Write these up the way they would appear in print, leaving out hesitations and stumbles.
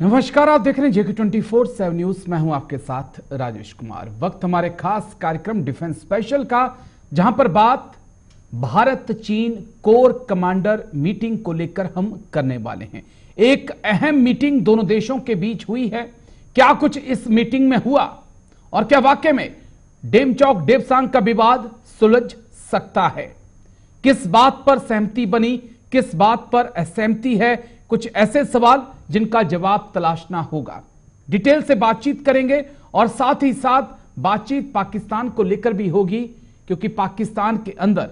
नमस्कार, आप देख रहे हैं जेके 24/7 न्यूज। मैं हूं आपके साथ राजेश कुमार। वक्त हमारे खास कार्यक्रम डिफेंस स्पेशल का, जहां पर बात भारत चीन कोर कमांडर मीटिंग को लेकर हम करने वाले हैं। एक अहम मीटिंग दोनों देशों के बीच हुई है। क्या कुछ इस मीटिंग में हुआ और क्या वाकई में डेमचौक डेपसांग का विवाद सुलझ सकता है? किस बात पर सहमति बनी, किस बात पर असहमति है? कुछ ऐसे सवाल जिनका जवाब तलाशना होगा। डिटेल से बातचीत करेंगे और साथ ही साथ बातचीत पाकिस्तान को लेकर भी होगी, क्योंकि पाकिस्तान के अंदर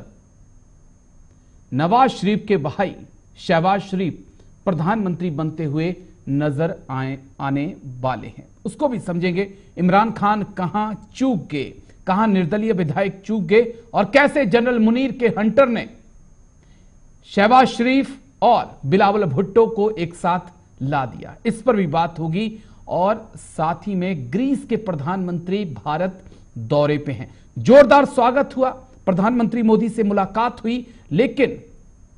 नवाज शरीफ के भाई शहबाज शरीफ प्रधानमंत्री बनते हुए नजर आने वाले हैं। उसको भी समझेंगे। इमरान खान कहां चूक गए, कहां निर्दलीय विधायक चूक गए और कैसे जनरल मुनीर के हंटर ने शहबाज शरीफ और बिलावल भुट्टो को एक साथ ला दिया। इस पर भी बात होगी। और साथ ही में ग्रीस के प्रधानमंत्री भारत दौरे पे हैं। जोरदार स्वागत हुआ, प्रधानमंत्री मोदी से मुलाकात हुई, लेकिन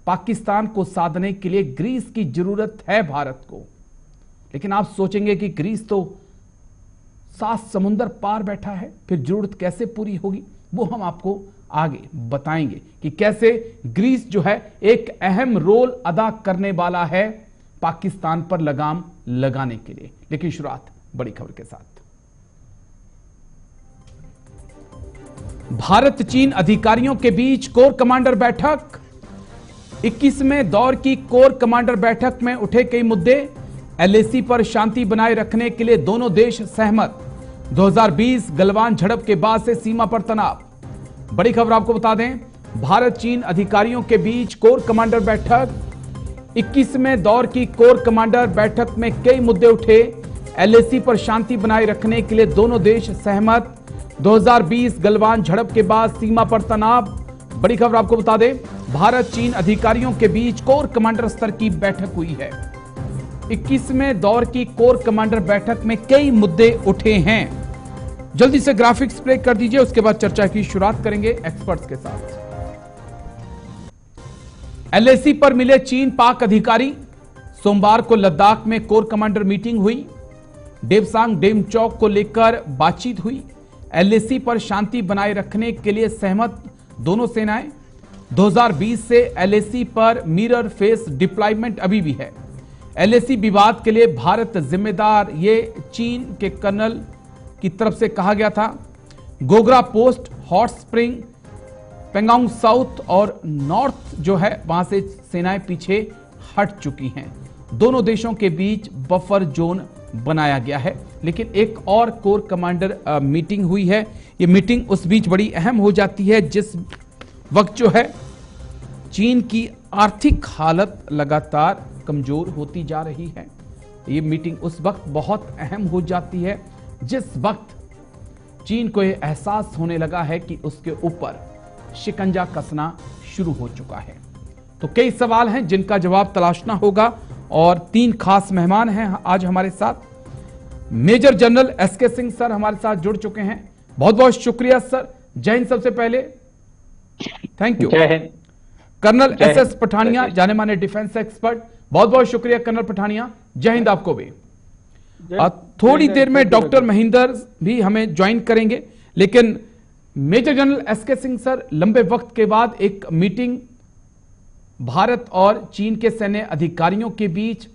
पाकिस्तान को साधने के लिए ग्रीस की जरूरत है भारत को। लेकिन आप सोचेंगे कि ग्रीस तो 7 समुंदर पार बैठा है, फिर जरूरत कैसे पूरी होगी? वो हम आपको आगे बताएंगे कि कैसे ग्रीस जो है एक अहम रोल अदा करने वाला है पाकिस्तान पर लगाम लगाने के लिए। लेकिन शुरुआत बड़ी खबर के साथ। भारत चीन अधिकारियों के बीच कोर कमांडर बैठक। 21वें दौर की कोर कमांडर बैठक में उठे कई मुद्दे। एलएसी पर शांति बनाए रखने के लिए दोनों देश सहमत। 2020 गलवान झड़प के बाद से सीमा पर तनाव। बड़ी खबर आपको बता दें, भारत चीन अधिकारियों के बीच कोर कमांडर बैठक। 21वें दौर की कोर कमांडर बैठक में कई मुद्दे उठे। एलएसी पर शांति बनाए रखने के लिए दोनों देश सहमत। 2020 गलवान झड़प के बाद सीमा पर तनाव। बड़ी खबर आपको बता दें, भारत चीन अधिकारियों के बीच कोर कमांडर स्तर की बैठक हुई है। 21वें दौर की कोर कमांडर बैठक में कई मुद्दे उठे हैं। जल्दी से ग्राफिक्स प्ले कर दीजिए, उसके बाद चर्चा की शुरुआत करेंगे एक्सपर्ट्स के साथ। एलएसी पर मिले चीन पाक अधिकारी। सोमवार को लद्दाख में कोर कमांडर मीटिंग हुई। डेपसांग डेमचौक को लेकर बातचीत हुई। एलएसी पर शांति बनाए रखने के लिए सहमत दोनों सेनाएं। 2020 से एलएसी पर मिरर फेस डिप्लॉयमेंट अभी भी है। एलएसी विवाद के लिए भारत जिम्मेदार, ये चीन के कर्नल की तरफ से कहा गया था। Gogra post, hot spring, Pangong south और नॉर्थ जो है वहां से सेनाएं पीछे हट चुकी हैं। दोनों देशों के बीच बफर जोन बनाया गया है। लेकिन एक और कोर कमांडर मीटिंग हुई है। ये मीटिंग उस बीच बड़ी अहम हो जाती है जिस वक्त जो है चीन की आर्थिक हालत लगातार कमजोर होती जा रही है। ये मीटिंग उस वक्त बहुत अहम हो जाती है जिस वक्त चीन को यह एहसास होने लगा है कि उसके ऊपर शिकंजा कसना शुरू हो चुका है। तो कई सवाल हैं जिनका जवाब तलाशना होगा और 3 खास मेहमान हैं आज हमारे साथ। Major general S K Singh sir हमारे साथ जुड़ चुके हैं। बहुत बहुत शुक्रिया सर। जय हिंद। सबसे पहले थैंक यू। जय हिंद। कर्नल एसएस पठानिया, जाने माने डिफेंस एक्सपर्ट, बहुत बहुत शुक्रिया कर्नल पठानिया। जय हिंद आपको भी। थोड़ी देर में डॉक्टर महेंद्र भी हमें ज्वाइन करेंगे। लेकिन major general S K Singh sir, लंबे वक्त के बाद एक मीटिंग भारत और चीन के सैन्य अधिकारियों के बीच,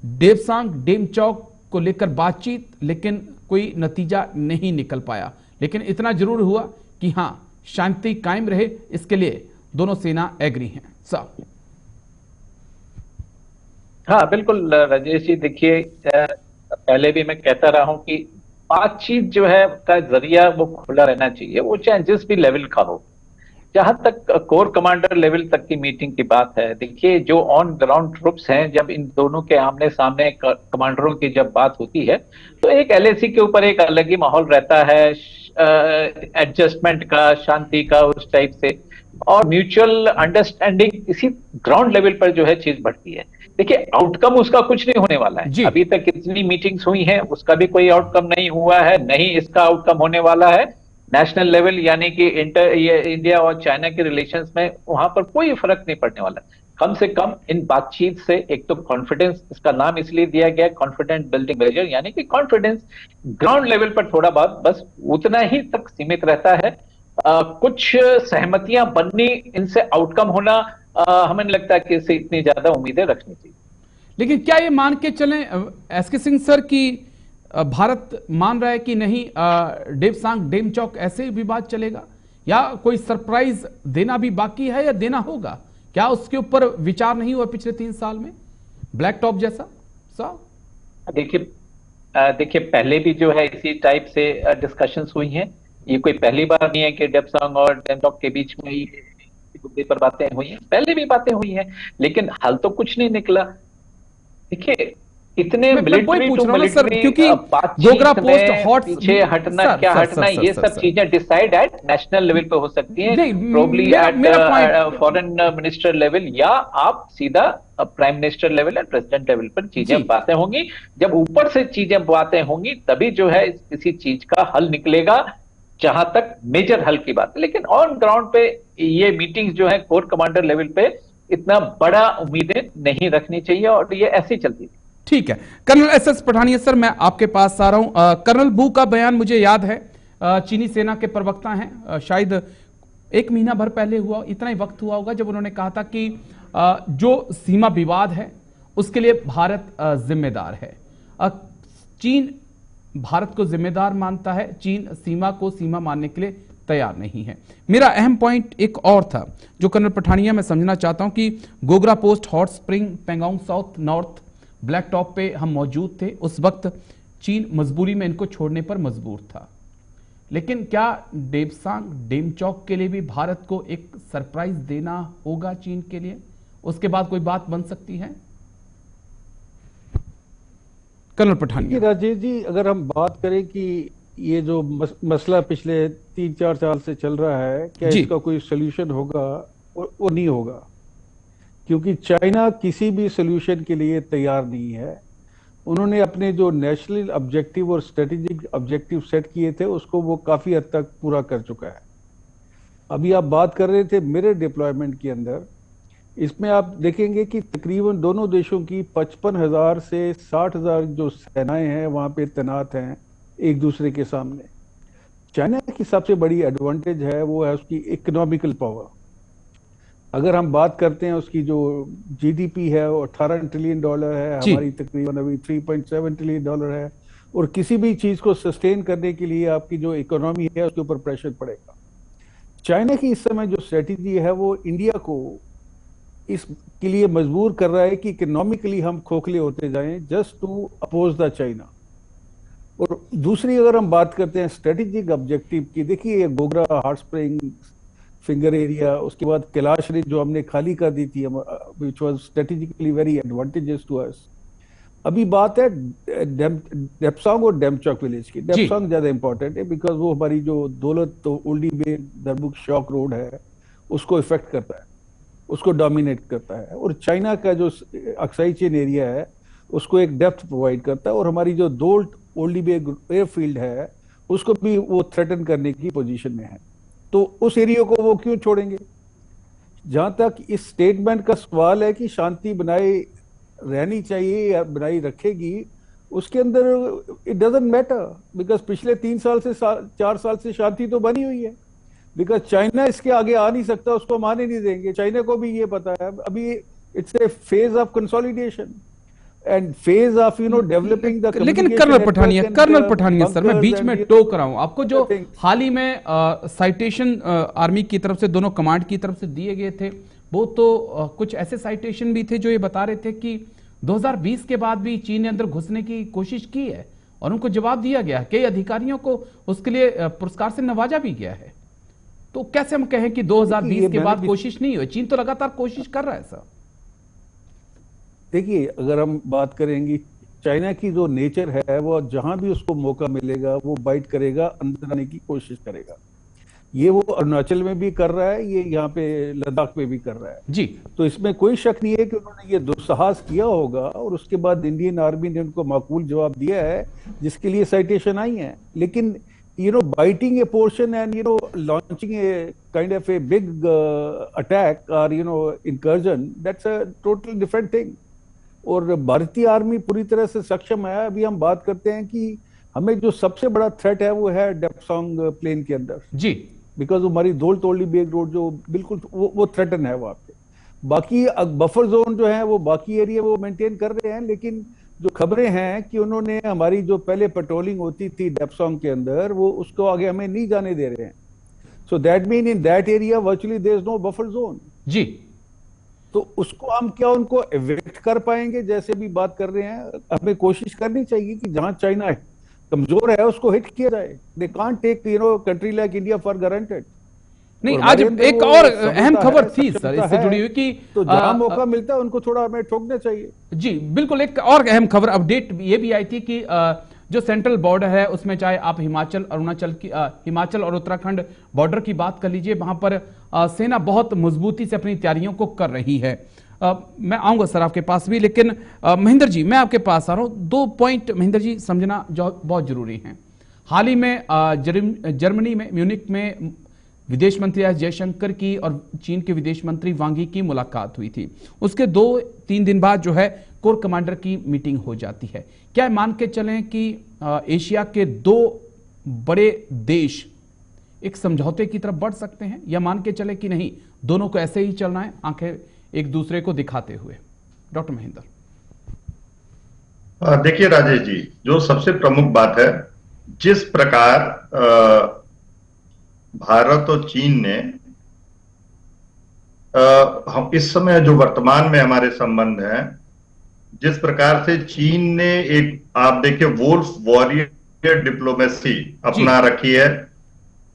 डेपसांग डेमचौक को लेकर बातचीत, लेकिन कोई नतीजा नहीं निकल पाया। लेकिन इतना जरूर हुआ कि हां, शांति कायम रहे, इसके लिए दोनों सेना एग्री हैं। सर। हाँ बिल्कुल राजेश जी, देखिए पहले भी मैं कहता रहा हूं कि बातचीत जो है का जरिया वो खुला रहना चाहिए, वो चाहे जिस भी लेवल का हो। जहां तक कोर कमांडर लेवल तक की मीटिंग की बात है, देखिए जो ऑन ग्राउंड ट्रुप्स हैं, जब इन दोनों के आमने सामने कमांडरों की जब बात होती है तो एक एलएसी के ऊपर एक अलग ही माहौल रहता है, एडजस्टमेंट का, शांति का, उस टाइप से, और म्यूचुअल अंडरस्टैंडिंग इसी ग्राउंड लेवल पर जो है चीज बढ़ती है। देखिए आउटकम उसका कुछ नहीं होने वाला है। अभी तक कितनी मीटिंग्स हुई हैं उसका भी कोई आउटकम नहीं हुआ है, नहीं इसका आउटकम होने वाला है। नेशनल लेवल यानी कि इंडिया और चाइना के रिलेशंस में वहां पर कोई फर्क नहीं पड़ने वाला। कम से कम इन बातचीत से एक तो कॉन्फिडेंस, इसका नाम इसलिए दिया गया कॉन्फिडेंस बिल्डिंग मेजर, यानी कि कॉन्फिडेंस ग्राउंड लेवल पर थोड़ा बहुत बस उतना ही तक सीमित रहता है। कुछ सहमतियां बननी, इनसे आउटकम होना, हमें नहीं लगता कि इससे इतनी ज्यादा उम्मीदें रखनी चाहिए। लेकिन क्या ये मान के चलें एसके सिंह सर की भारत मान रहा है कि नहीं डेपसांग डेमचौक ऐसे ही विवाद चलेगा, या कोई सरप्राइज देना भी बाकी है या देना होगा? क्या उसके ऊपर विचार नहीं हुआ पिछले 3 साल में, ब्लैक टॉप जैसा? देखिए पहले भी जो है इसी टाइप से डिस्कशंस हुई हैं। ये कोई पहली बार नहीं है कि डेपसांग और डेमचौक के बीच में ही मुद्दे पर बातें हुई हैं, पहले भी बातें हुई हैं, लेकिन हल तो कुछ नहीं निकला। देखिए इतने मैं मिलिट्री पूछ टू रहा हूं ना सर, मिलिट्री क्योंकि बातचीत गोगरा पोस्ट में हॉट पीछे हटना, क्या हटना, ये सब चीजें डिसाइड एट नेशनल लेवल पे हो सकती हैं, नहीं, प्रोबली मेरा point at foreign minister level, या आप सीधा prime minister level and president level पर चीजें बातें होंगी। जब ऊपर से चीजें बातें होंगी तभी जो है किसी चीज का हल निकलेगा, जहां तक मेजर हल की बात है। लेकिन ऑन ग्राउंड पे ये मीटिंग्स जो है कोर कमांडर लेवल पे इतना बड़ा उम्मीदें नहीं रखनी चाहिए, और ये ऐसी चलती थी। ठीक है। कर्नल एसएस पठानिया सर, मैं आपके पास आ रहा हूं। कर्नल बू का बयान मुझे याद है, चीनी सेना के प्रवक्ता हैं, शायद 1 महीना भर पहले हुआ, इतना ही वक्त हुआ होगा, जब उन्होंने कहा था कि जो सीमा विवाद है उसके लिए भारत जिम्मेदार है। चीन भारत को जिम्मेदार मानता है, चीन सीमा को सीमा मानने के लिए तैयार नहीं है। मेरा अहम पॉइंट एक और था जो कर्नल पठानिया मैं समझना चाहता हूं कि Gogra post, hot spring, Pangong south, north, black top पे हम मौजूद थे। उस वक्त चीन मजबूरी में इनको छोड़ने पर मजबूर था, लेकिन क्या डेपसांग डेमचौक के लिए भी भारत को एक सरप्राइज देना होगा चीन के लिए? उसके बाद कोई बात बन सकती है? कर्नल पठानिया। राजेश जी, अगर हम बात करें कि ये जो मसला पिछले 3-4 साल से चल रहा है, क्या इसका कोई सोल्यूशन होगा? वो नहीं होगा, क्योंकि चाइना किसी भी सोल्यूशन के लिए तैयार नहीं है। उन्होंने अपने जो नेशनल ऑब्जेक्टिव और स्ट्रेटेजिक ऑब्जेक्टिव सेट किए थे उसको वो काफी हद तक पूरा कर चुका है। अभी आप बात कर रहे थे मेरे डिप्लॉयमेंट के अंदर, इसमें आप देखेंगे कि तकरीबन दोनों देशों की 55,000 से 60,000 जो सेनाएं हैं वहां पे तैनात हैं एक दूसरे के सामने। चाइना की सबसे बड़ी एडवांटेज है वो है उसकी इकोनॉमिकल पावर। अगर हम बात करते हैं उसकी जो जीडीपी है वो $18 ट्रिलियन है, हमारी तकरीबन अभी $3.7 ट्रिलियन है, और किसी भी चीज को सस्टेन करने के लिए आपकी जो इकोनॉमी है उसके ऊपर प्रेशर पड़ेगा। चाइना की इस समय जो स्ट्रेटेजी है वो इंडिया को इसके लिए मजबूर कर रहा है कि इकोनॉमिकली हम खोखले होते जाएं just to oppose the China. और दूसरी अगर हम बात करते हैं स्ट्रेटेजिक ऑब्जेक्टिव की, देखिए Gogra, hot spring, finger area, उसके बाद कैलाश रिज जो हमने खाली कर दी थी, which was strategically very advantages to us. अभी बात है डेपसांग और डेमचौक विलेज की। डेपसांग ज्यादा इंपॉर्टेंट है बिकॉज वो हमारी जो दौलत तो ओल्डी बे दरबुक शॉक रोड है उसको इफेक्ट करता है, उसको डोमिनेट करता है, और चाइना का जो अक्साई चेन एरिया है उसको एक डेप्थ प्रोवाइड करता है, और हमारी जो दोल्ट ओल्डी बे एयरफील्ड है उसको भी वो थ्रेटन करने की पोजीशन में है। तो उस एरिया को वो क्यों छोड़ेंगे? जहां तक इस स्टेटमेंट का सवाल है कि शांति बनाए रहनी चाहिए या बनाई रखेगी, उसके अंदर इट डजंट मैटर, बिकॉज पिछले 4 साल से शांति तो बनी हुई है। बिकॉज चाइना इसके आगे आ नहीं सकता, उसको हम आने नहीं देंगे। चाइना को भी ये पता है अभी it's A phase of consolidation and phase of developing the. लेकिन कर्नल पठानिया सर, मैं बीच में टोक रहा हूं आपको, जो हाल ही में साइटेशन आर्मी की तरफ से, दोनों कमांड की तरफ से दिए गए थे, वो तो कुछ ऐसे साइटेशन भी थे जो ये बता रहे थे कि 2020 के बाद भी चीन ने अंदर घुसने की कोशिश की है और उनको जवाब दिया गया। कई अधिकारियों को उसके लिए पुरस्कार से नवाजा भी गया है। तो कैसे हम कहें कि 2020 के बाद कोशिश नहीं हुई? चीन तो लगातार कोशिश कर रहा है सर। देखिए, अगर हम बात करेंगे चाइना की जो नेचर है वो जहां भी उसको मौका मिलेगा वो बाइट करेगा, अंदर आने की कोशिश करेगा। ये वो अरुणाचल में भी कर रहा है, ये यहाँ पे लद्दाख में भी कर रहा है जी। तो इसमें कोई शक नहीं है कि उन्होंने ये दुस्साहस किया होगा, और उसके बाद इंडियन आर्मी ने उनको माकूल जवाब दिया है जिसके लिए साइटेशन आई है। लेकिन biting a portion and launching a kind of a big attack or incursion, that's a totally different thing. और भारतीय आर्मी पूरी तरह से सक्षम है। अभी हम बात करते हैं कि हमें जो सबसे बड़ा थ्रेट है वो है डेप्सोंग प्लेन के अंदर जी, बिकॉज हमारी धोल तोली बेग रोड जो बिल्कुल वो थ्रेटन है वहां पे। बाकी बफर जोन जो है वो बाकी एरिया वो मेंटेन कर रहे हैं, लेकिन जो खबरें हैं कि उन्होंने हमारी जो पहले पेट्रोलिंग होती थी डेप्सोंग के अंदर वो उसको आगे हमें नहीं जाने दे रहे हैं। So that mean in that area virtually there is no buffer zone जी। तो उसको हम क्या उनको एविक्ट कर पाएंगे, जैसे भी बात कर रहे हैं। हमें कोशिश करनी चाहिए कि जहां चाइना कमजोर है उसको हिट किया जाए। They can't take country like India for guaranteed. नहीं, आज एक और अहम खबर थी सर इससे जुड़ी हुई कि तो जहां मौका मिलता है उनको थोड़ा हमें ठोकना चाहिए। जी बिल्कुल। एक और अहम खबर अपडेट ये भी आई थी कि जो सेंट्रल बॉर्डर है उसमें चाहे आप हिमाचल और उत्तराखंड बॉर्डर की बात कर लीजिए, वहां पर सेना बहुत मजबूती से अपनी तैयारियों को कर रही है। मैं आऊंगा सर आपके पास भी, लेकिन महेंद्र जी मैं आपके पास आ रहा हूं। 2 पॉइंट महेंद्र जी समझना जो बहुत जरूरी है। हाल ही में जर्मनी में म्यूनिक में विदेश मंत्री एस जयशंकर की और चीन के विदेश मंत्री वांग यी की मुलाकात हुई थी। उसके 2-3 दिन बाद जो है कोर कमांडर की मीटिंग हो जाती है। क्या मान के चलें कि एशिया के 2 बड़े देश एक समझौते की तरफ बढ़ सकते हैं, या मान के चले कि नहीं दोनों को ऐसे ही चलना है आंखें एक दूसरे को दिखाते हुए? डॉक्टर महेंद्र। देखिए राजेश जी, जो सबसे प्रमुख बात है, जिस प्रकार भारत और चीन ने हम इस समय जो वर्तमान में हमारे संबंध हैं, जिस प्रकार से चीन ने एक आप देखिए वोल्फ वॉरियर डिप्लोमेसी अपना रखी है,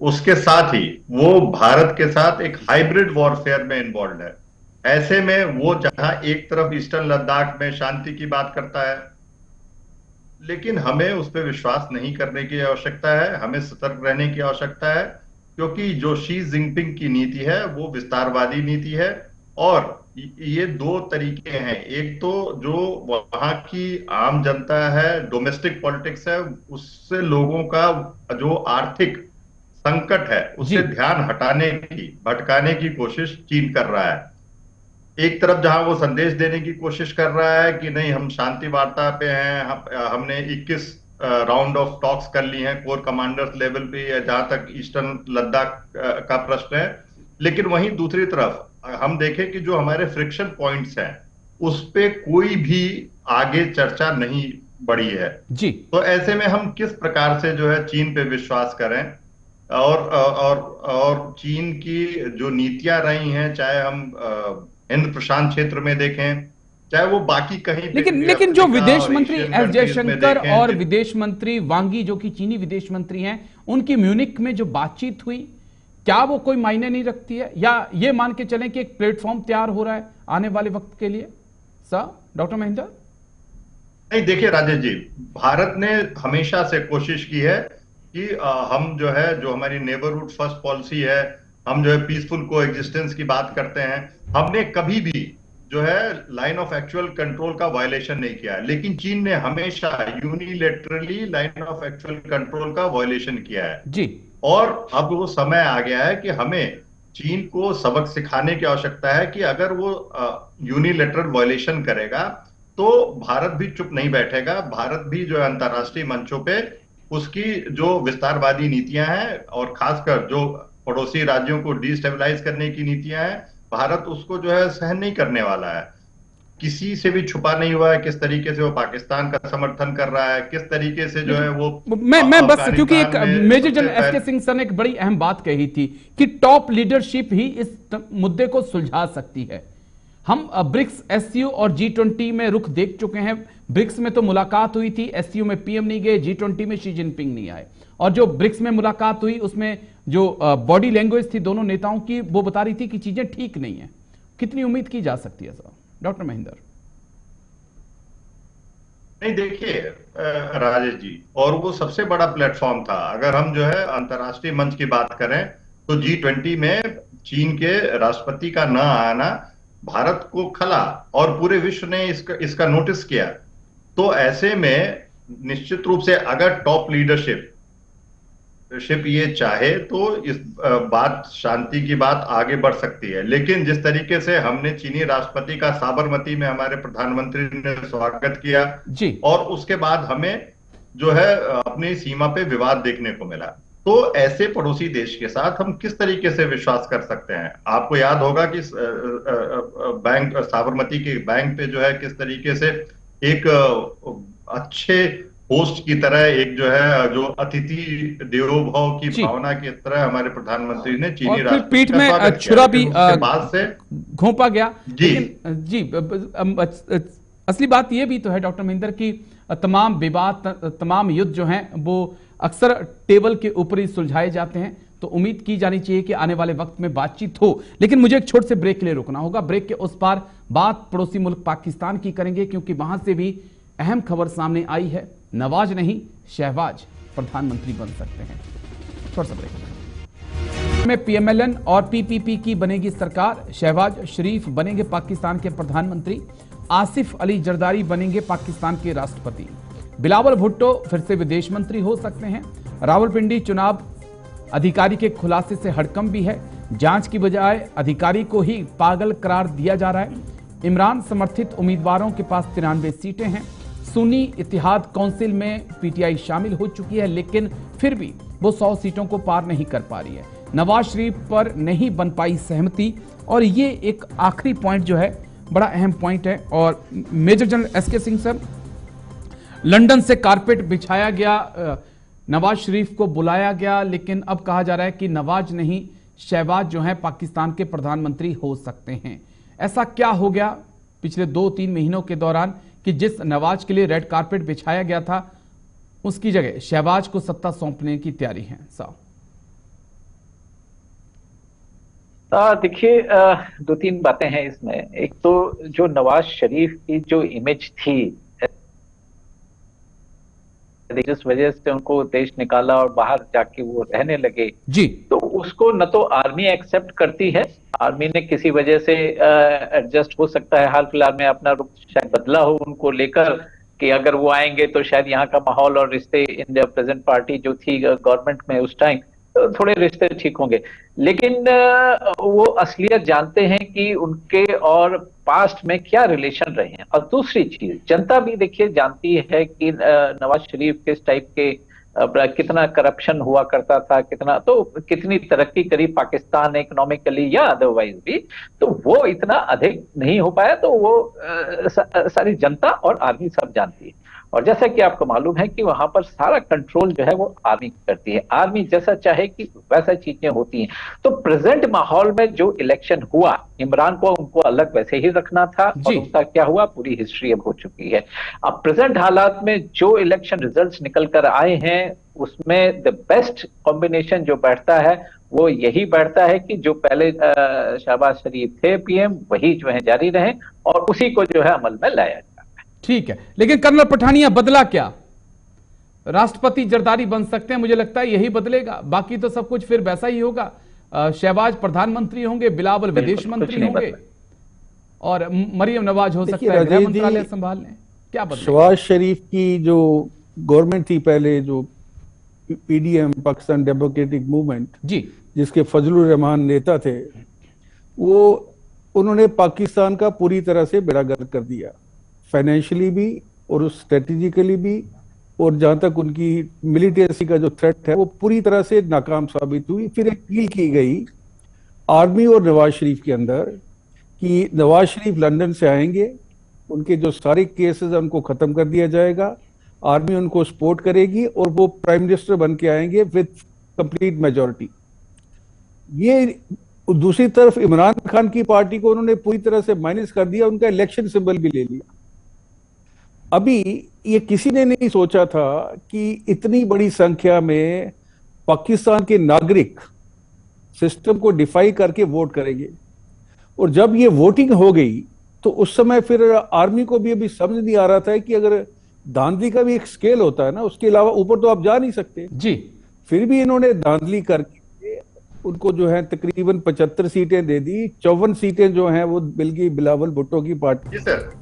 उसके साथ ही वो भारत के साथ एक हाइब्रिड वॉरफेयर में इन्वॉल्व है। ऐसे में वो जहां एक तरफ ईस्टर्न लद्दाख में शांति की बात करता है, लेकिन हमें उस पर विश्वास नहीं करने की आवश्यकता है, हमें सतर्क रहने की आवश्यकता है, क्योंकि जो शी जिनपिंग की नीति है वो विस्तारवादी नीति है। और ये 2 तरीके हैं, एक तो जो वहां की आम जनता है, डोमेस्टिक पॉलिटिक्स है, उससे लोगों का जो आर्थिक संकट है उससे ध्यान हटाने की, भटकाने की कोशिश चीन कर रहा है। एक तरफ जहां वो संदेश देने की कोशिश कर रहा है कि नहीं हम शांति वार्ता पे हैं, हमने 21 राउंड ऑफ टॉक्स कर ली हैं कोर कमांडर्स लेवल पे, या जहां तक ईस्टर्न लद्दाख का प्रश्न है, लेकिन वहीं दूसरी तरफ हम देखें कि जो हमारे फ्रिक्शन पॉइंट्स हैं उस पे कोई भी आगे चर्चा नहीं बढ़ी है जी। तो ऐसे में हम किस प्रकार से जो है चीन पे विश्वास करें? और चीन की जो नीतियां रही हैं, चाहे हम हिंद प्रशांत क्षेत्र में देखें, चाहे वो बाकी कहीं, लेकिन जो विदेश मंत्री एस जयशंकर और विदेश मंत्री वांग यी जो कि चीनी विदेश मंत्री हैं, उनकी म्यूनिक में जो बातचीत हुई, क्या वो कोई मायने नहीं रखती है, या ये मान के चलें कि एक प्लेटफॉर्म तैयार हो रहा है आने वाले वक्त के लिए? Sir doctor Mahendra. नहीं, देखिए राजेश जी, भारत ने हमेशा से कोशिश की है कि हम जो है, जो हमारी नेबरहुड फर्स्ट पॉलिसी है, हम जो है पीसफुल को एग्जिस्टेंस की बात करते हैं, हमने कभी भी जो है लाइन ऑफ एक्चुअल कंट्रोल का वायलेशन नहीं किया है। लेकिन चीन ने हमेशा unilaterally line of actual control का वायलेशन किया है जी। और अब वो समय आ गया है कि हमें चीन को सबक सिखाने की आवश्यकता है कि अगर वो यूनिलेटरल वायलेशन करेगा तो भारत भी चुप नहीं बैठेगा। भारत भी जो है अंतर्राष्ट्रीय मंचों पे उसकी जो विस्तारवादी नीतियां हैं और खासकर जो पड़ोसी राज्यों को डिस्टेबलाइज करने की नीतियां हैं, भारत उसको जो है सहन नहीं करने वाला है। किसी से भी छुपा नहीं हुआ है किस तरीके से वो पाकिस्तान का समर्थन कर रहा है, किस तरीके से जो है वो मैं बस क्योंकि एक मेजर जनरल एस के सिंह सर ने एक बड़ी अहम बात कही थी कि टॉप लीडरशिप ही इस मुद्दे को सुलझा सकती है। हम ब्रिक्स, एससीओ और G20 में रुख देख चुके हैं। ब्रिक्स में तो मुलाकात हुई थी, एससीओ में पीएम नहीं गए, G20 में शी जिनपिंग नहीं आए, और जो ब्रिक्स में मुलाकात हुई उसमें जो बॉडी लैंग्वेज थी दोनों नेताओं की वो बता रही थी कि चीजें ठीक नहीं है। कितनी उम्मीद की जा सकती है सर डॉक्टर महेंद्र? नहीं, देखिए राजेश जी, और वो सबसे बड़ा प्लेटफॉर्म था। अगर हम जो है अंतर्राष्ट्रीय मंच की बात करें तो G20 में चीन के राष्ट्रपति का न आना भारत को खला और पूरे विश्व ने इसका नोटिस किया। तो ऐसे में निश्चित रूप से अगर टॉप लीडरशिप लीडरशिप ये चाहे तो इस बात, शांति की बात आगे बढ़ सकती है। लेकिन जिस तरीके से हमने चीनी राष्ट्रपति का साबरमती में हमारे प्रधानमंत्री ने स्वागत किया जी, और उसके बाद हमें जो है अपनी सीमा पे विवाद देखने को मिला, तो ऐसे पड़ोसी देश के साथ हम किस तरीके से विश्वास कर सकते हैं? आपको याद होगा कि बैंक, साबरमती के बैंक पे जो है किस तरीके से एक अच्छे होस्ट की तरह, एक जो है जो अतिथि देवो भव की भावना की तरह हमारे प्रधानमंत्री ने चीनी और फिर राष्ट्रपति पीठ का में स्वागत छुरा किया, भी उसके बाद से घोंपा गया। जी लेकिन जी, असली बात यह भी तो है डॉक्टर महेंद्र की तमाम विवाद, तमाम युद्ध जो हैं वो अक्सर टेबल के ऊपर ही सुलझाए जाते हैं, तो उम्मीद की जानी चाहिए कि आने वाले वक्त में बातचीत हो। लेकिन मुझे एक छोटे से ब्रेक के लिए रुकना होगा। ब्रेक के उस पार बात पड़ोसी मुल्क पाकिस्तान की करेंगे, क्योंकि वहां से भी अहम खबर सामने आई है। नवाज नहीं, शहबाज प्रधानमंत्री बन सकते हैं। थोड़ा सा ब्रेक में पीएमएलएन और पीपीपी की बनेगी सरकार। शहबाज शरीफ बनेंगे पाकिस्तान के प्रधानमंत्री। आसिफ अली जरदारी बनेंगे पाकिस्तान के राष्ट्रपति। बिलावल भुट्टो फिर से विदेश मंत्री हो सकते हैं। रावलपिंडी चुनाव अधिकारी के खुलासे से हड़कंप भी है। जांच की बजाय अधिकारी को ही पागल करार दिया जा रहा है। इमरान समर्थित उम्मीदवारों के पास 93 सीटें हैं। सुन्नी इत्तेहाद काउंसिल में पीटीआई शामिल हो चुकी है, लेकिन फिर भी वो 100 सीटों को पार नहीं कर पा रही है। नवाज शरीफ पर नहीं बन पाई सहमति, और ये एक आखिरी पॉइंट जो है बड़ा अहम पॉइंट है। और major general S K Singh sir, London से कारपेट बिछाया गया, नवाज शरीफ को बुलाया गया, लेकिन अब कहा जा रहा है कि नवाज नहीं, शहबाज जो है पाकिस्तान के प्रधानमंत्री हो सकते हैं। ऐसा क्या हो गया पिछले 2-3 महीनों के दौरान कि जिस नवाज के लिए रेड कारपेट बिछाया गया था, उसकी जगह शहबाज को सत्ता सौंपने की तैयारी है? साहब देखिए, 2-3 बातें हैं इसमें। एक तो जो नवाज शरीफ की जो इमेज थी, जिस वजह से उनको देश निकाला और बाहर जाके वो रहने लगे जी, तो उसको न तो आर्मी एक्सेप्ट करती है, आर्मी ने किसी वजह से एडजस्ट हो सकता है, हाल फिलहाल में अपना रुख शायद बदला हो उनको लेकर कि अगर वो आएंगे तो शायद यहाँ का माहौल और रिश्ते इन द प्रेजेंट पार्टी जो थी गवर्नमेंट में उस टाइम, थोड़े रिश्ते ठीक होंगे। लेकिन वो असलियत जानते हैं कि उनके और पास्ट में क्या रिलेशन रहे हैं। और दूसरी चीज, जनता भी देखिए जानती है कि नवाज शरीफ किस टाइप के कितना करप्शन हुआ करता था, कितनी तरक्की करी पाकिस्तान इकोनॉमिकली या अदरवाइज भी, तो वो इतना अधिक नहीं हो पाया। तो वो सारी जनता और आर्मी सब जानती है। और जैसा कि आपको मालूम है कि वहां पर सारा कंट्रोल जो है वो आर्मी करती है, आर्मी जैसा चाहे कि वैसा चीजें होती हैं। तो प्रेजेंट माहौल में जो इलेक्शन हुआ, इमरान को उनको अलग वैसे ही रखना था, और उनका क्या हुआ पूरी हिस्ट्री अब हो चुकी है। अब प्रेजेंट हालात में जो इलेक्शन रिजल्ट्स निकल कर आए हैं उसमें द बेस्ट कॉम्बिनेशन जो बैठता है वो यही बैठता है कि जो पहले शहबाज शरीफ थे पीएम, वही जो है जारी रहे और उसी को जो है अमल में लाया जाए। ठीक है, लेकिन कर्नल पठानिया बदला क्या? राष्ट्रपति जरदारी बन सकते हैं, मुझे लगता है यही बदलेगा, बाकी तो सब कुछ फिर वैसा ही होगा। शहबाज प्रधानमंत्री होंगे, बिलावल विदेश मंत्री होंगे, और मरियम नवाज हो सकता है गृह मंत्रालय संभाल लें। क्या बदलेगा? शहबाज शरीफ की जो गवर्नमेंट थी पहले, जो पीडीएम, पाकिस्तान डेमोक्रेटिक मूवमेंट जी, जिसके फजलुर रहमान नेता थे, वो उन्होंने पाकिस्तान का पूरी तरह से बेड़ा गर्क कर दिया, फाइनेंशियली भी और स्ट्रेटेजिकली भी, और जहां तक उनकी मिलिटेसी का जो थ्रेट है वो पूरी तरह से नाकाम साबित हुई। फिर एक डील की गई आर्मी और नवाज शरीफ के अंदर कि नवाज शरीफ लंदन से आएंगे, उनके जो सारे केसेस हैं उनको खत्म कर दिया जाएगा, आर्मी उनको सपोर्ट करेगी और वो प्राइम मिनिस्टर बन के आएंगे विद कंप्लीट मेजॉरिटी। ये दूसरी तरफ इमरान खान की पार्टी को उन्होंने पूरी तरह से माइनस कर दिया, उनका इलेक्शन सिंबल भी ले लिया। अभी ये किसी ने नहीं सोचा था कि इतनी बड़ी संख्या में पाकिस्तान के नागरिक सिस्टम को डिफाई करके वोट करेंगे, और जब ये वोटिंग हो गई तो उस समय फिर आर्मी को भी अभी समझ नहीं आ रहा था कि अगर धांधली का भी एक स्केल होता है ना, उसके अलावा ऊपर तो आप जा नहीं सकते जी। फिर भी इन्होंने धांधली करके उनको जो है तकरीबन 75 सीटें दे दी, 54 सीटें जो हैं वो मिल गई बिलावल भुट्टो की पार्टी। जी सर।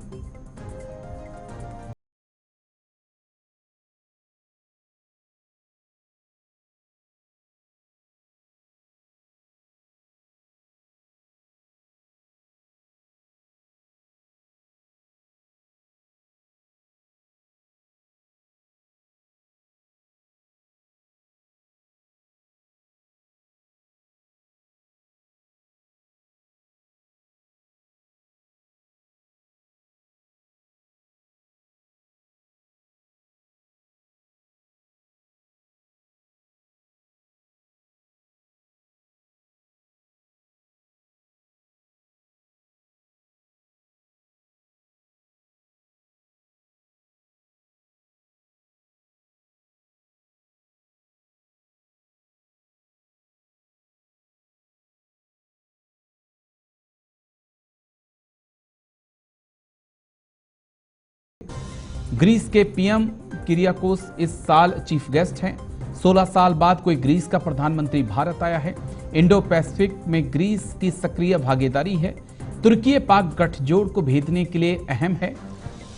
ग्रीस के पीएम किरियाकोस इस साल चीफ गेस्ट हैं। 16 साल बाद कोई ग्रीस का प्रधानमंत्री भारत आया है। इंडो पैसिफिक में ग्रीस की सक्रिय भागीदारी है। तुर्की पाक गठजोड़ को भेदने के लिए अहम है।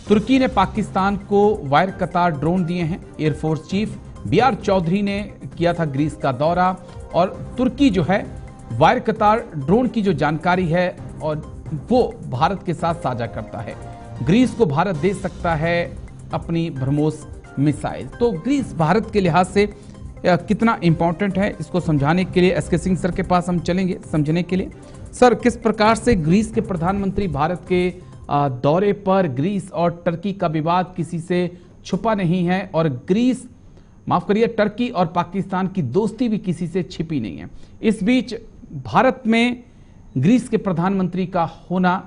तुर्की ने पाकिस्तान को वायर कतार ड्रोन दिए हैं। एयरफोर्स चीफ BR चौधरी ने किया था ग्रीस का दौरा और तुर्की जो है वायर कतार ड्रोन की जो जानकारी है और वो भारत के साथ साझा करता है। ग्रीस को भारत दे सकता है अपनी ब्रह्मोस मिसाइल। तो ग्रीस भारत के लिहाज से कितना इंपॉर्टेंट है, इसको समझाने के लिए SK सिंह सर के पास हम चलेंगे समझने के लिए। सर, किस प्रकार से ग्रीस के प्रधानमंत्री भारत के दौरे पर, ग्रीस और टर्की का विवाद किसी से छुपा नहीं है और ग्रीस, माफ करिए, टर्की और पाकिस्तान की दोस्ती भी किसी से छिपी नहीं है। इस बीच भारत में ग्रीस के प्रधानमंत्री का होना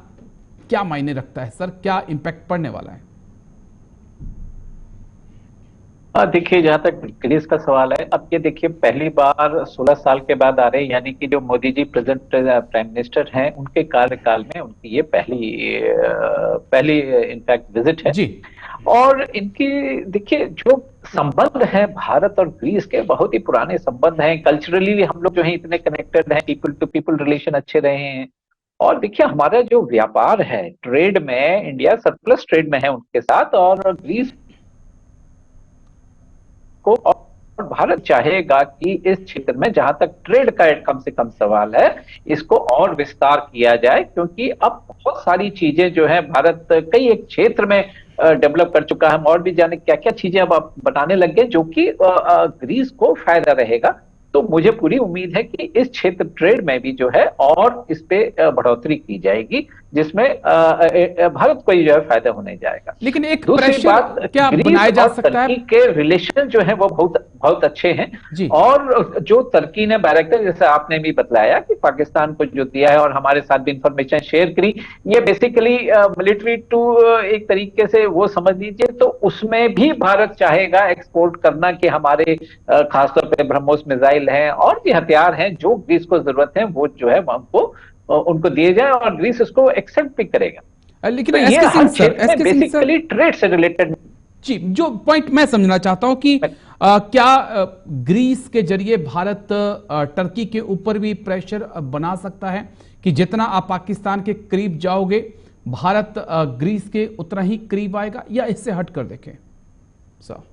क्या मायने रखता है सर, क्या इंपैक्ट पड़ने वाला है? देखिए, जहां तक ग्रीस का सवाल है, अब ये देखिए पहली बार 16 साल के बाद आ रहे हैं, यानी कि जो Modi ji present prime minister हैं उनके कार्यकाल में उनकी ये पहली इनफैक्ट विजिट है जी। और इनकी देखिए जो संबंध है भारत और ग्रीस के बहुत ही पुराने संबंध हैं। कल्चरली हम लोग जो है इतने कनेक्टेड हैं, पीपल टू पीपल रिलेशन अच्छे रहे हैं। और देखिए हमारा जो व्यापार है, ट्रेड में इंडिया सरप्लस ट्रेड में है उनके साथ, और ग्रीस को और भारत चाहेगा कि इस क्षेत्र में जहां तक ट्रेड का कम से कम सवाल है, इसको और विस्तार किया जाए, क्योंकि अब बहुत सारी चीजें जो है भारत कई एक क्षेत्र में डेवलप कर चुका है। हम और भी जाने क्या क्या चीजें अब बनाने लग गए जो कि ग्रीस को फायदा रहेगा। तो मुझे पूरी उम्मीद है कि इस क्षेत्र ट्रेड में भी जो है और इस पे बढ़ोतरी की जाएगी, जिसमें भारत को जो है फायदा होने जाएगा। लेकिन एक दूसरी बात, क्या बनाया जा सकता है? के रिलेशन जो है वो बहुत अच्छे हैं। और जो तुर्की ने डायरेक्टर, जैसे आपने भी बतलाया कि पाकिस्तान को जो दिया है और हमारे साथ भी इंफॉर्मेशन शेयर करी, ये बेसिकली मिलिट्री टू एक तरीके से वो समझ लीजिए, तो उसमें भी भारत चाहेगा एक्सपोर्ट करना कि हमारे खासतौर पर ब्रह्मोस मिसाइल हैं और भी हथियार हैं जो ग्रीस को जरूरत है, वो जो है हमको उनको दिए जाए और ग्रीस इसको एक्सेप्ट भी करेगा। लेकिन तो ये हर क्षेत्र में बेसिकली ट्रेड से रिलेटेड जी, जो पॉइंट मैं समझना चाहता हूं कि क्या ग्रीस के जरिए भारत टर्की के ऊपर भी प्रेशर बना सकता है कि जितना आप पाकिस्तान के करीब जाओगे भारत ग्रीस के उतना ही करीब आएगा, या इससे हट कर देखें सर?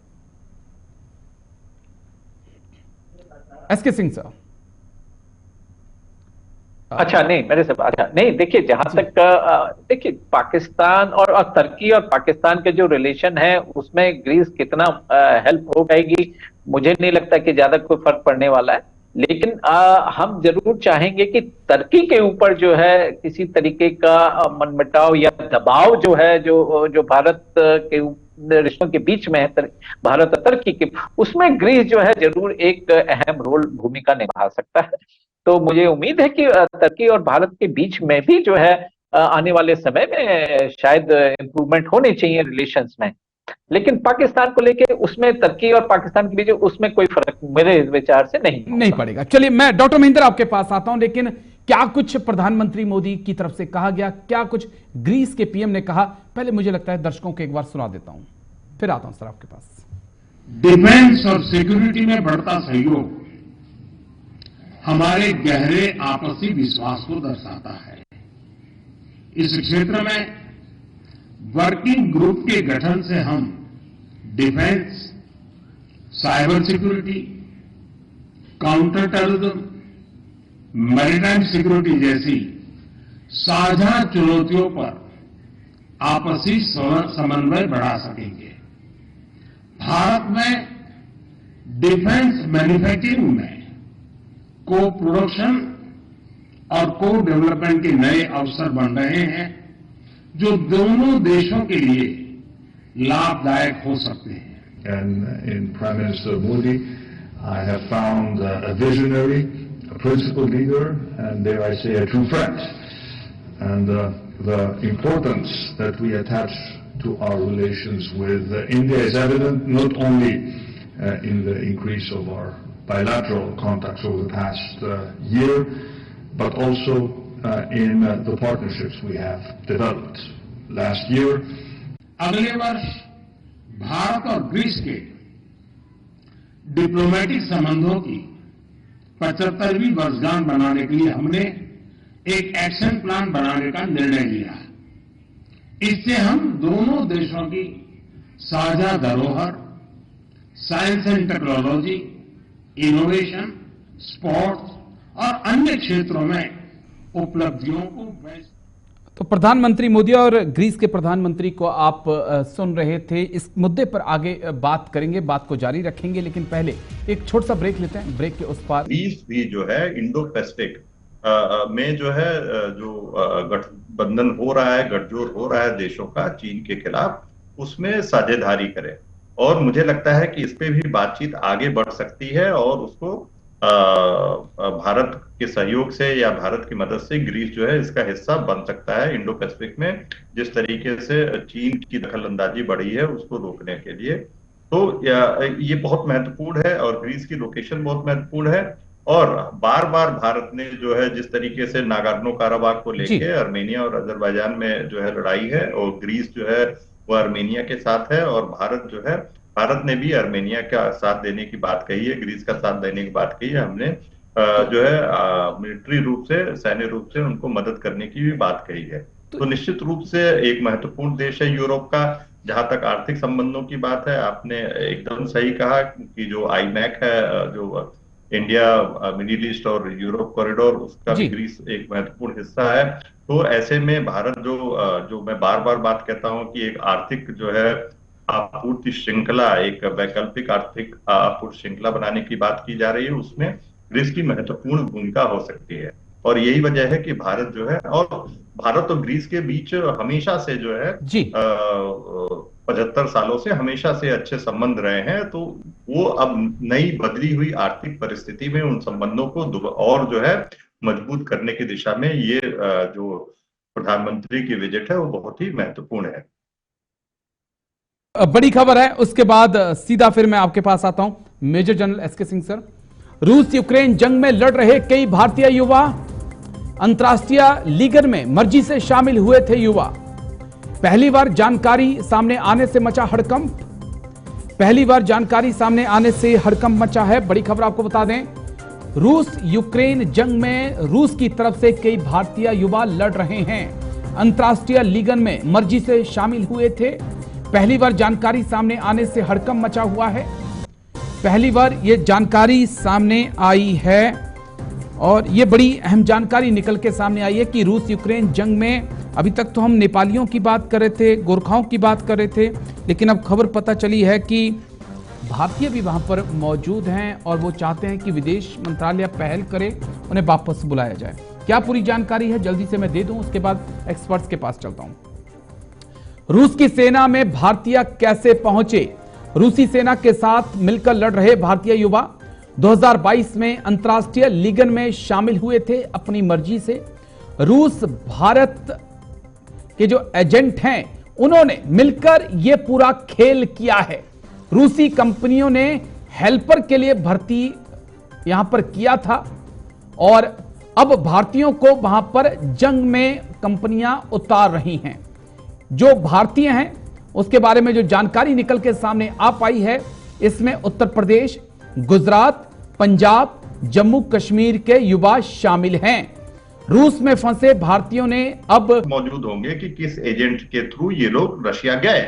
SK Singh sir. अच्छा, नहीं मेरे से अच्छा नहीं, देखिए जहां तक देखिए पाकिस्तान और तुर्की और पाकिस्तान के जो रिलेशन है उसमें ग्रीस कितना हेल्प हो पाएगी, मुझे नहीं लगता कि ज्यादा कोई फर्क पड़ने वाला है। लेकिन हम जरूर चाहेंगे कि तुर्की के ऊपर जो है किसी तरीके का मनमुटाव या दबाव जो है जो भारत के रिश्तों के बीच में है, भारत और तुर्की के, उसमें ग्रीस जो है जरूर एक अहम भूमिका निभा सकता है। तो मुझे उम्मीद है कि तुर्की और भारत के बीच में भी जो है आने वाले समय में शायद इंप्रूवमेंट होने चाहिए रिलेशंस में। लेकिन पाकिस्तान को लेके उसमें तुर्की और पाकिस्तान के बीच उसमें कोई फर्क मेरे विचार से नहीं पड़ेगा। चलिए, मैं डॉक्टर महेंद्र आपके पास आता हूं, लेकिन क्या कुछ प्रधानमंत्री मोदी की तरफ से कहा गया, क्या कुछ ग्रीस के पीएम ने कहा, पहले मुझे लगता है दर्शकों को एक बार सुना देता हूं, फिर आता हूं सर आपके पास। डिफेंस और सिक्योरिटी में बढ़ता सहयोग हमारे गहरे आपसी विश्वास को दर्शाता है। इस क्षेत्र में वर्किंग ग्रुप के गठन से हम defence, cyber security, counter terrorism, maritime security जैसी साझा चुनौतियों पर आपसी समन्वय बढ़ा सकेंगे। भारत में डिफेंस मैन्युफैक्चरिंग में को प्रोडक्शन और को डेवलपमेंट के नए अवसर बन रहे हैं जो दोनों देशों के लिए लाभदायक हो सकते हैं। And in Prime Minister Modi, I have found a visionary, a principled leader, and dare I say a true friend. And the importance that we attach to our relations with India is evident not only in the increase of our bilateral contacts over the past year, but also in the partnerships we have developed last year. अगले वर्ष भारत और Greece के diplomatic संबंधों की 75वीं वर्षगांठ मनाने के लिए हमने एक एक्शन प्लान बनाने का निर्णय लिया है। इससे हम दोनों देशों की साझा धरोहर, science and technology, innovation, sports और अन्य क्षेत्रों में उपलब्धियों को तो प्रधानमंत्री मोदी और ग्रीस के प्रधानमंत्री को आप सुन रहे थे। इस मुद्दे पर आगे बात करेंगे, बात को जारी रखेंगे, लेकिन पहले एक छोटा सा ब्रेक लेते हैं। ब्रेक के उस पार ग्रीस भी जो है इंडो पैसिफिक में जो है जो गठबंधन हो रहा है, गठजोड़ हो रहा है देशों का चीन के खिलाफ, उसमें साझेदारी करे। और मुझे लगता है कि इस पे भी बातचीत आगे बढ़ सकती है और उसको भारत के सहयोग से या भारत की मदद से ग्रीस जो है इसका हिस्सा बन सकता है। इंडो पैसिफिक में जिस तरीके से चीन की दखलंदाजी बढ़ी है उसको रोकने के लिए, तो ये बहुत महत्वपूर्ण है और ग्रीस की लोकेशन बहुत महत्वपूर्ण है। और बार बार भारत ने जो है जिस तरीके से नागोर्नो काराबाख को लेके आर्मेनिया और अजरबैजान में जो है लड़ाई है, और ग्रीस जो है वो आर्मेनिया के साथ है, और भारत ने भी आर्मेनिया का साथ देने की बात कही है, ग्रीस का साथ देने की बात कही है। हमने जो है मिलिट्री रूप से, सैन्य रूप से उनको मदद करने की भी बात कही है। तो निश्चित रूप से एक महत्वपूर्ण देश है यूरोप का। जहां तक आर्थिक संबंधों की बात है, आपने एकदम सही कहा कि जो आईमैक है, जो इंडिया मिडिल ईस्ट और यूरोप कॉरिडोर, उसका भी ग्रीस एक महत्वपूर्ण हिस्सा है। तो ऐसे में भारत जो मैं बार बार बात कहता हूं कि एक आर्थिक जो है आपूर्ति श्रृंखला, एक वैकल्पिक आर्थिक आपूर्ति श्रृंखला बनाने की बात की जा रही है, उसमें ग्रीस की महत्वपूर्ण भूमिका हो सकती है। और यही वजह है कि भारत जो है, और भारत और ग्रीस के बीच हमेशा से जो है 75 सालों से हमेशा से अच्छे संबंध रहे हैं। तो वो अब नई बदली हुई आर्थिक परिस्थिति में उन संबंधों को और जो है मजबूत करने की दिशा में ये जो प्रधानमंत्री की विजिट है वो बहुत ही महत्वपूर्ण है। बड़ी खबर है, उसके बाद सीधा फिर मैं आपके पास आता हूं। Major general S K Singh sir, रूस यूक्रेन जंग में लड़ रहे कई भारतीय युवा अंतर्राष्ट्रीय लीगर में मर्जी से शामिल हुए थे। युवा पहली बार जानकारी सामने आने से मचा हड़कंप, पहली बार जानकारी सामने आने से हड़कंप मचा है। बड़ी खबर आपको बता दें, रूस यूक्रेन जंग में रूस की तरफ से कई भारतीय युवा लड़ रहे हैं, अंतर्राष्ट्रीय लीगर में मर्जी से शामिल हुए थे। पहली बार जानकारी सामने आने से हड़कंप मचा हुआ है। पहली बार ये जानकारी सामने आई है और ये बड़ी अहम जानकारी निकल के सामने आई है कि रूस यूक्रेन जंग में, अभी तक तो हम नेपालियों की बात कर रहे थे, गोरखाओं की बात कर रहे थे, लेकिन अब खबर पता चली है कि भारतीय भी वहां पर मौजूद हैं और वो चाहते हैं कि विदेश मंत्रालय पहल करे, उन्हें वापस बुलाया जाए। क्या पूरी जानकारी है जल्दी से मैं दे दूं, उसके बाद एक्सपर्ट्स के पास चलता हूं। रूस की सेना में भारतीय कैसे पहुंचे? रूसी सेना के साथ मिलकर लड़ रहे भारतीय युवा 2022 में अंतर्राष्ट्रीय लीगन में शामिल हुए थे अपनी मर्जी से। रूस भारत के जो एजेंट हैं उन्होंने मिलकर यह पूरा खेल किया है। रूसी कंपनियों ने हेल्पर के लिए भर्ती यहां पर किया था और अब भारतीयों को वहां पर जंग में कंपनियां उतार रही हैं। जो भारतीय हैं उसके बारे में जो जानकारी निकल के सामने आ पाई है, इसमें उत्तर प्रदेश, गुजरात, पंजाब, जम्मू कश्मीर के युवा शामिल हैं। रूस में फंसे भारतीयों ने अब मौजूद होंगे कि किस एजेंट के थ्रू ये लोग रशिया गए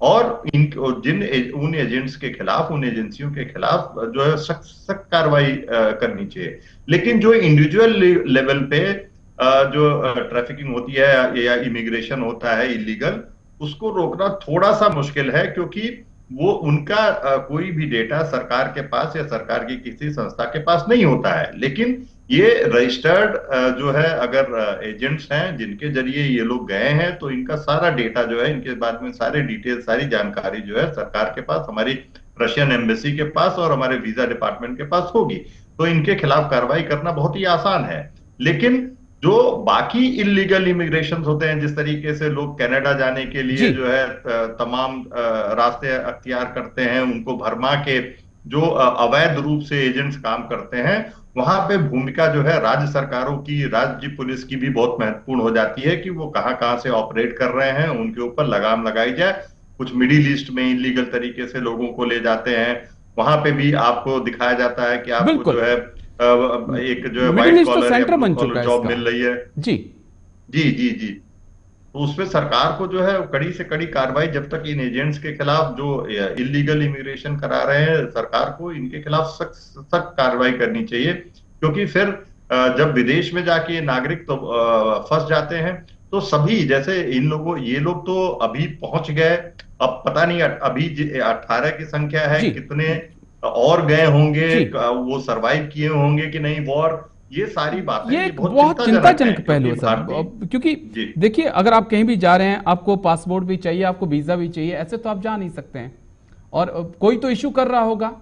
और उन एजेंट्स के खिलाफ, उन एजेंसियों के खिलाफ जो है सख्त कार्रवाई करनी चाहिए। लेकिन जो इंडिविजुअल लेवल पे जो ट्रैफिकिंग होती है या इमिग्रेशन होता है इलीगल, उसको रोकना थोड़ा सा मुश्किल है, क्योंकि वो उनका कोई भी डेटा सरकार के पास या सरकार की किसी संस्था के पास नहीं होता है। लेकिन ये रजिस्टर्ड जो है अगर एजेंट्स हैं जिनके जरिए ये लोग गए हैं, तो इनका सारा डेटा जो है, इनके बाद में सारे डिटेल, सारी जानकारी जो है सरकार के पास, हमारी रशियन एम्बेसी के पास और हमारे वीजा डिपार्टमेंट के पास होगी। तो इनके खिलाफ कार्रवाई करना बहुत ही आसान है। लेकिन जो बाकी इलीगल इमिग्रेशन होते हैं, जिस तरीके से लोग कनाडा जाने के लिए जो है तमाम रास्ते अख्तियार करते हैं, उनको भरमा के जो अवैध रूप से एजेंट्स काम करते हैं, वहां पे भूमिका जो है राज्य सरकारों की, राज्य पुलिस की भी बहुत महत्वपूर्ण हो जाती है कि वो कहां कहां से ऑपरेट कर रहे हैं, उनके ऊपर लगाम लगाई जाए। कुछ मिडिल ईस्ट में इलीगल तरीके से लोगों को ले जाते हैं, वहां पे भी आपको दिखाया जाता है कि आपको जो है एक जो है व्हाइट कॉलर जॉब मिल रही है। जी जी जी जी। तो उसपे सरकार को जो है कड़ी से कड़ी कार्रवाई, जब तक इन एजेंट्स के खिलाफ जो इलीगल इमिग्रेशन करा रहे हैं, सरकार को इनके खिलाफ सख्त कार्रवाई करनी चाहिए, क्योंकि फिर जब विदेश में जाके नागरिक तो फंस जाते हैं, तो सभी जैसे ये लोग तो अभी पहुंच गए, अब पता नहीं अभी 18 की संख्या है, कितने और गए होंगे, वो सरवाइव किए होंगे कि नहीं वॉर, ये सारी बातें ये बहुत चिंताजनक पहलू है सर, क्योंकि देखिए अगर आप कहीं भी जा रहे हैं, आपको पासपोर्ट भी चाहिए, आपको वीजा भी चाहिए, ऐसे तो आप जा नहीं सकते हैं, और कोई तो इश्यू कर रहा होगा,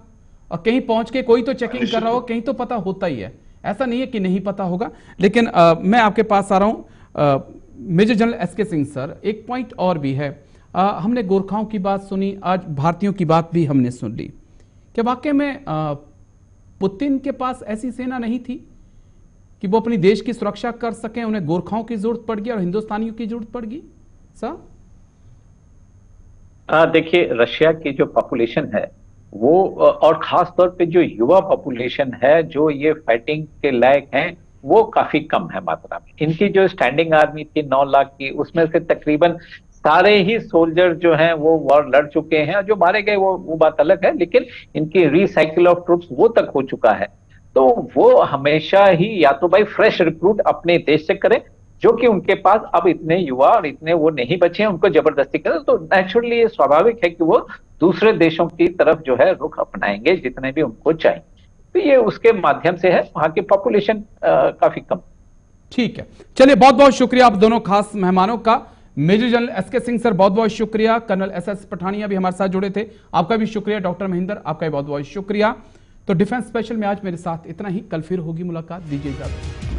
और कहीं पहुंच के कोई तो चेकिंग कर रहा होगा, कहीं तो पता होता ही है, ऐसा नहीं है कि नहीं पता होगा। लेकिन मैं आपके पास आ रहा हूं major general S K Singh sir, एक पॉइंट और भी है, हमने गोरखाओं की बात सुनी, आज भारतीयों की बात भी हमने सुन ली, क्या वाकई में पुतिन के पास ऐसी सेना नहीं थी कि वो अपनी देश की सुरक्षा कर सकें, उन्हें गोरखाओं की जरूरत पड़ गई और हिंदुस्तानियों की जरूरत पड़ गई सर? देखिए रशिया की जो पॉपुलेशन है वो, और खास तौर पे जो युवा पॉपुलेशन है जो ये फाइटिंग के लायक हैं, वो काफी कम है मात्रा में। इनकी जो स्टैंडिंग आर्मी थी 9 लाख की, उसमें से तकरीबन सारे ही सोल्जर जो हैं वो वॉर लड़ चुके हैं, जो मारे गए वो बात अलग है, लेकिन इनकी रिसाइकिल ऑफ ट्रूप्स वो तक हो चुका है। तो वो हमेशा ही या तो भाई फ्रेश रिक्रूट अपने देश से करें, जो कि उनके पास अब इतने युवा और इतने वो नहीं बचे हैं, उनको जबरदस्ती करें, तो नेचुरली ये स्वाभाविक है कि वो दूसरे देशों की तरफ जो है रुख अपनाएंगे, जितने भी उनको चाहिए। तो ये उसके माध्यम से है, वहां की पॉपुलेशन काफी कम। ठीक है, चलिए बहुत बहुत शुक्रिया आप दोनों खास मेहमानों का। Major general S K Singh sir बहुत बहुत शुक्रिया, कर्नल एसएस पठानिया भी हमारे साथ जुड़े थे, आपका भी शुक्रिया, डॉक्टर महेंद्र आपका भी बहुत बहुत शुक्रिया। तो डिफेंस स्पेशल में आज मेरे साथ इतना ही, कल फिर होगी मुलाकात, दीजिए इजाजत।